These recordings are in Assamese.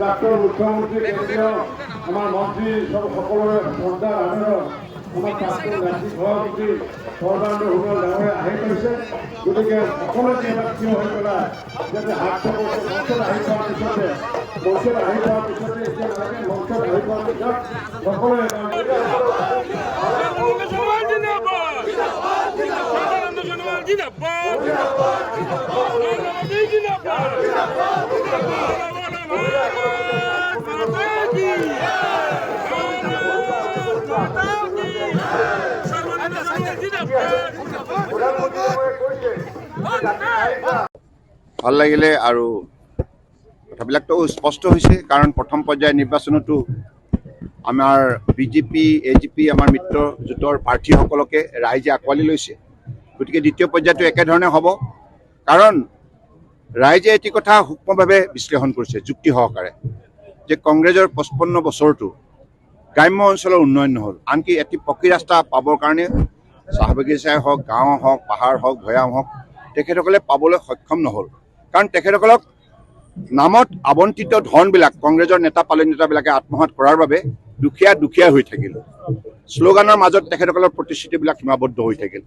ডাক্তৰ মুখ্যমন্ত্ৰী কেন্দ্ৰীয় আমাৰ মন্ত্ৰী সকলোৰে শ্ৰদ্ধাৰ আদৰৰ আমাৰ প্ৰাক্তন ৰাজ্যিক সভাপতি সৰ্বানন্দ সোণোৱাল ডাঙৰে আহি পাইছে। গতিকে সকলোৱে যিহেতু থিয় হৈ পেলাই যাতে হাত মঞ্চত আহি পোৱাৰ পিছতে এতিয়া নালাগে মঞ্চত আহি পোৱাৰ পিছত সকলোৱে ভাল লাগিলে আৰু কথাবিলাকতো স্পষ্ট হৈছে কাৰণ প্ৰথম পৰ্যায়ৰ নিৰ্বাচনতো আমাৰ বিজেপি এজিপি আমাৰ মিত্ৰ জোঁটৰ প্ৰাৰ্থীসকলকে ৰাইজে আঁকোৱালি লৈছে। গতিকে দ্বিতীয় পৰ্যায়টো একেধৰণে হ'ব কাৰণ ৰাইজে এটি কথা সূক্ষ্মভাৱে বিশ্লেষণ কৰিছে যুক্তি সহকাৰে যে কংগ্ৰেছৰ 55 বছৰটো গ্ৰাম্য অঞ্চলৰ উন্নয়ন নহ'ল। আনকি এটি পকী ৰাস্তা পাবৰ কাৰণে চাহ বাগিচাই হওক গাঁও হওক পাহাৰ হওক ভৈয়াম হওক তেখেতসকলে পাবলৈ সক্ষম নহ'ল কাৰণ তেখেতসকলক নামত আবণ্টিত ধনবিলাক কংগ্ৰেছৰ নেতা পালন নেতাবিলাকে আত্মসাৎ কৰাৰ বাবে দুখীয়া হৈ থাকিল। শ্লোগানৰ মাজত তেখেতসকলৰ প্ৰতিশ্ৰুতিবিলাক সীমাবদ্ধ হৈ থাকিল।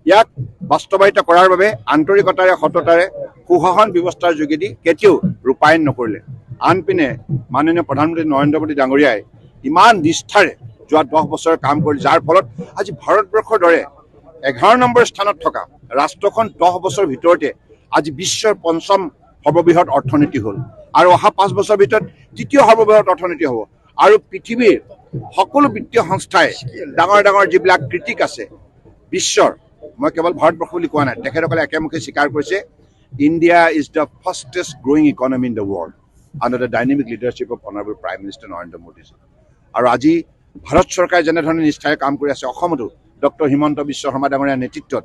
ইয়াক বাস্তৱায়িত কৰাৰ বাবে আন্তৰিকতাৰে সততাৰে সুশাসন ব্যৱস্থাৰ যোগেদি কেতিয়াও ৰূপায়ণ নকৰিলে। আনপিনে মাননীয় প্ৰধানমন্ত্ৰী নৰেন্দ্ৰ মোদী ডাঙৰীয়াই ইমান নিষ্ঠাৰে যোৱা 10 বছৰ কাম কৰি যাৰ ফলত আজি ভাৰতবৰ্ষৰ দৰে 11 নম্বৰ স্থানত থকা ৰাষ্ট্ৰখন 10 বছৰ ভিতৰতে আজি বিশ্বৰ 5ম সৰ্ববৃহৎ অৰ্থনীতি হ'ল আৰু অহা 5 বছৰৰ ভিতৰত 3য় সৰ্ববৃহৎ অৰ্থনীতি হ'ব। আৰু পৃথিৱীৰ সকলো বিত্তীয় সংস্থাই ডাঙৰ যিবিলাক ক্ৰিটিক আছে বিশ্বৰ, মই কেৱল ভাৰতবৰ্ষ বুলি কোৱা নাই, তেখেতসকলে একেমুখে স্বীকাৰ কৰিছে India is the fastest growing economy in the world under the dynamic leadership of honourable prime minister Narendra Modiji. আৰু আজি ভাৰত চৰকাৰে যেনেধৰণে নিষ্ঠাৰে কাম কৰি আছে, অসমতো ডক্টৰ হিমন্ত বিশ্ব শৰ্মা ডাঙৰীয়াৰ নেতৃত্বত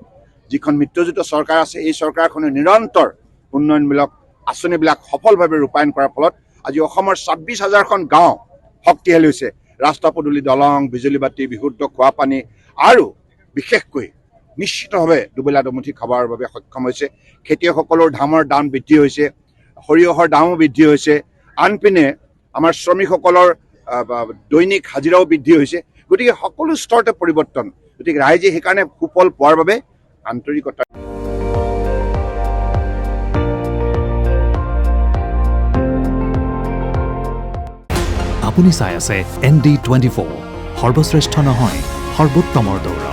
যিখন মিত্ৰজোঁট চৰকাৰ আছে এই চৰকাৰখনে নিৰন্তৰ উন্নয়নমূলক আঁচনিবিলাক সফলভাৱে ৰূপায়ণ কৰাৰ ফলত আজি অসমৰ 26,000খন গাঁও শক্তিশালী হৈছে। ৰাস্তা পদূলি দলং বিজুলী বাতি বিশুদ্ধ খোৱা পানী আৰু বিশেষকৈ নিশ্চিতভাৱে দুবেলা দুমুঠি খাবৰ বাবে সক্ষম হৈছে। খেতিয়কসকলৰ ধানৰ দাম বৃদ্ধি হৈছে, সৰিয়হৰ দামো বৃদ্ধি হৈছে, আনপিনে আমাৰ শ্ৰমিকসকলৰ দৈনিক হাজিৰাও বৃদ্ধি হৈছে। গতিকে সকলো স্তৰতে পৰিৱৰ্তন। গতিকে ৰাইজে সেইকাৰণে সুফল পোৱাৰ বাবে আন্তৰিকতা আপুনি চাই আছে ND24 সৰ্বশ্ৰেষ্ঠ নহয় সৰ্বোত্তমৰ দৌৰ।